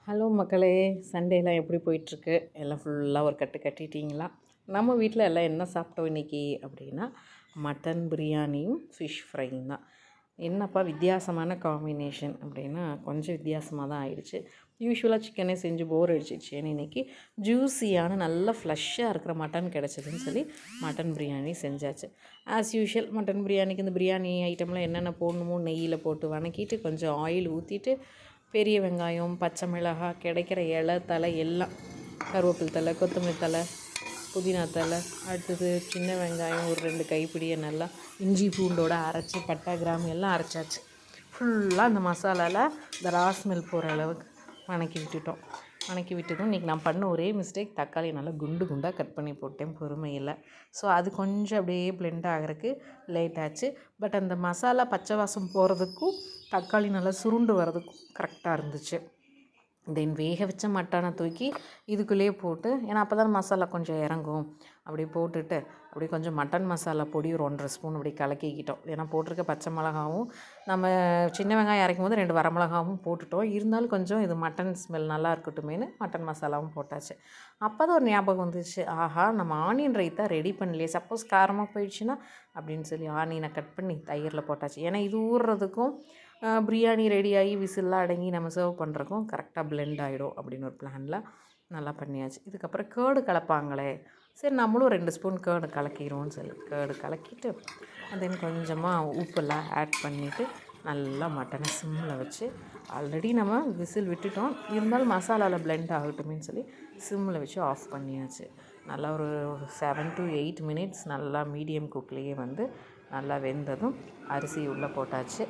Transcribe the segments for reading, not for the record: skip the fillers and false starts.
Hello மக்களே, சண்டேலாம் எப்படி போயிட்டுருக்கு? எல்லாம் ஃபுல்லாக ஒரு கட்டு கட்டிட்டிங்களா? நம்ம வீட்டில் எல்லாம் என்ன சாப்பிட்டோம் இன்றைக்கி அப்படின்னா, மட்டன் பிரியாணியும் ஃபிஷ் ஃப்ரையும் தான். என்னப்பா வித்தியாசமான காம்பினேஷன் அப்படின்னா, கொஞ்சம் வித்தியாசமாக தான் ஆயிடுச்சு. யூஸ்வலாக சிக்கனே செஞ்சு போர் அடிச்சிடுச்சு. ஏன்னா இன்றைக்கி ஜூஸியான நல்லா ஃப்ளஷ்ஷாக இருக்கிற மட்டன் கிடச்சிதுன்னு சொல்லி மட்டன் பிரியாணி செஞ்சாச்சு. ஆஸ் யூஷுவல் மட்டன் பிரியாணிக்கு இந்த பிரியாணி ஐட்டம்லாம் என்னென்ன போடணுமோ நெய்யில் போட்டு வணக்கிட்டு கொஞ்சம் ஆயில் ஊற்றிட்டு பெரிய வெங்காயம், பச்சை மிளகாய், கிடைக்கிற இலை தலை எல்லாம், கருவேப்பிலை தலை, கொத்தமல்லி தலை, புதினா தலை, அடுத்தது சின்ன வெங்காயம் ஒரு 2 கைப்பிடியை நல்லா இஞ்சி பூண்டோடு அரைச்சி பட்டை கிராம்பு எல்லாம் அரைச்சாச்சு. ஃபுல்லாக அந்த மசாலாவில் இந்த ஸ்மெல் போகிற அளவுக்கு வணக்கி விட்டுட்டோம். வணக்கி விட்டதும் இன்றைக்கி நான் பண்ண ஒரே மிஸ்டேக், தக்காளி நல்லா குண்டு குண்டாக கட் பண்ணி போட்டேன் பொறுமையில். ஸோ அது கொஞ்சம் அப்படியே பிளெண்ட் ஆகிறதுக்கு லேட் ஆச்சு. பட் அந்த மசாலா பச்சை வாசம் போகிறதுக்கும் தக்காளி நல்லா சுருண்டு வர்றதுக்கும் கரெக்டாக இருந்துச்சு. தென் வேக வச்ச மட்டனை தூக்கி இதுக்குள்ளேயே போட்டு, ஏன்னா அப்போ தான் மசாலா கொஞ்சம் இறங்கும், அப்படி போட்டுட்டு அப்படியே கொஞ்சம் மட்டன் மசாலா பொடி ஒரு 1.5 ஸ்பூன் அப்படி கலக்கிக்கிட்டோம். ஏன்னா போட்டிருக்க பச்சை மிளகாவும் நம்ம சின்ன வெங்காயம் அரைக்கும் போது 2 வரமிளகாவும் போட்டுட்டோம். இருந்தாலும் கொஞ்சம் இது மட்டன் ஸ்மெல் நல்லா இருக்கட்டுமேனு மட்டன் மசாலாவும் போட்டாச்சு. அப்போ தான் ஒரு ஞாபகம் வந்துச்சு, ஆஹா நம்ம ஆனியன் ரைத்தா ரெடி பண்ணலையே, சப்போஸ் காரமாக போயிடுச்சுன்னா அப்படின்னு சொல்லி ஆனியனை கட் பண்ணி தயிரில் போட்டாச்சு. ஏன்னா இது ஊறுறதுக்கும் பிரியாணி ரெடியாகி விசில்லாம் அடங்கி நம்ம சர்வ் பண்ணுறக்கும் கரெக்டாக பிளெண்ட் ஆகிடும் அப்படின்னு ஒரு பிளானில் நல்லா பண்ணியாச்சு. இதுக்கப்புறம் கேர்டு கலப்பாங்களே, சரி நம்மளும் 2 ஸ்பூன் கேர்டு கலக்கிடுவோன்னு சொல்லி கேர்டு கலக்கிட்டு தென் கொஞ்சமாக உப்பெல்லாம் ஆட் பண்ணிவிட்டு நல்லா மட்டனை சிம்மில் வச்சு, ஆல்ரெடி நம்ம விசில் விட்டுட்டோம், இருந்தாலும் மசாலாவில் பிளெண்ட் ஆகட்டுமேன்னு சொல்லி சிம்மில் வச்சு ஆஃப் பண்ணியாச்சு. நல்லா ஒரு 7 to 8 மினிட்ஸ் நல்லா மீடியம் குக்லேயே நல்லா வெந்ததும் அரிசி உள்ளே போட்டாச்சு.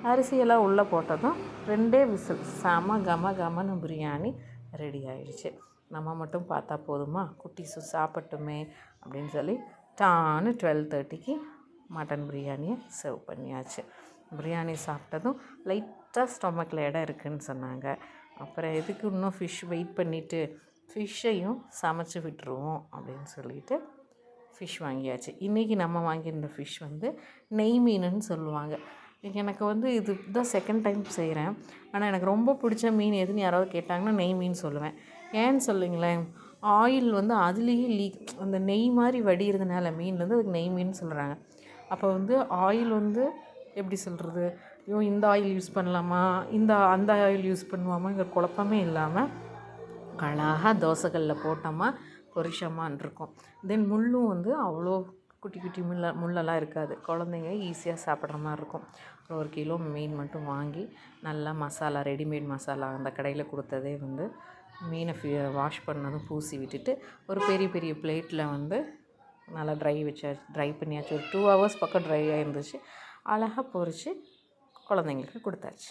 அரிசியெல்லாம் உள்ளே போட்டதும் 2 விசில் செம கமன்னு பிரியாணி ரெடி ஆகிடுச்சு. நம்ம மட்டும் பார்த்தா போதுமா, குட்டீஸு சாப்பிட்டுமே அப்படின்னு சொல்லி டான்னு 12:30க்கு மட்டன் பிரியாணியை சர்வ் பண்ணியாச்சு. பிரியாணி சாப்பிட்டதும் லைட்டாக ஸ்டொமக்கில் இடம் இருக்குதுன்னு சொன்னாங்க. அப்புறம் எதுக்கு இன்னும் ஃபிஷ் வெயிட் பண்ணிவிட்டு ஃபிஷ்ஷையும் சமைச்சு விட்டுருவோம் அப்படின்னு சொல்லிட்டு ஃபிஷ் வாங்கியாச்சு. இன்றைக்கி நம்ம வாங்கியிருந்த ஃபிஷ் நெய் மீனுன்னு சொல்லுவாங்க. எனக்கு இது தான் செகண்ட் டைம் செய்கிறேன். ஆனால் எனக்கு ரொம்ப பிடிச்ச மீன் எதுன்னு யாராவது கேட்டாங்கன்னா நெய் மீன் சொல்லுவேன். ஏன்னு சொல்லுங்களேன், ஆயில் அதுலேயே அந்த நெய் மாதிரி வடிகிறதுனால மீன்லேருந்து அதுக்கு நெய் மீன் சொல்கிறாங்க. அப்போ ஆயில் எப்படி சொல்கிறது, ஐயோ இந்த ஆயில் யூஸ் பண்ணலாமா, அந்த ஆயில் யூஸ் பண்ணுவாமாங்கிற குழப்பமே இல்லாமல் அழகாக தோசைகளில் போட்டோமா பொரிச்சமான்னு இருக்கும். தென் முள்ளும் அவ்வளோ குட்டி குட்டி முள்ளெல்லாம் இருக்காது, குழந்தைங்க ஈஸியாக சாப்பிட்ற மாதிரி இருக்கும். அப்புறம் 1 கிலோ மீன் மட்டும் வாங்கி நல்லா மசாலா, ரெடிமேட் மசாலா அந்த கடையில் கொடுத்ததே மீனை வாஷ் பண்ணதும் பூசி விட்டுட்டு ஒரு பெரிய பெரிய பிளேட்டில் நல்லா ட்ரை பண்ணியாச்சு. ஒரு 2 hours பக்கம் ட்ரை ஆகிருந்துச்சு. அழகாக பொரித்து குழந்தைங்களுக்கு கொடுத்தாச்சு.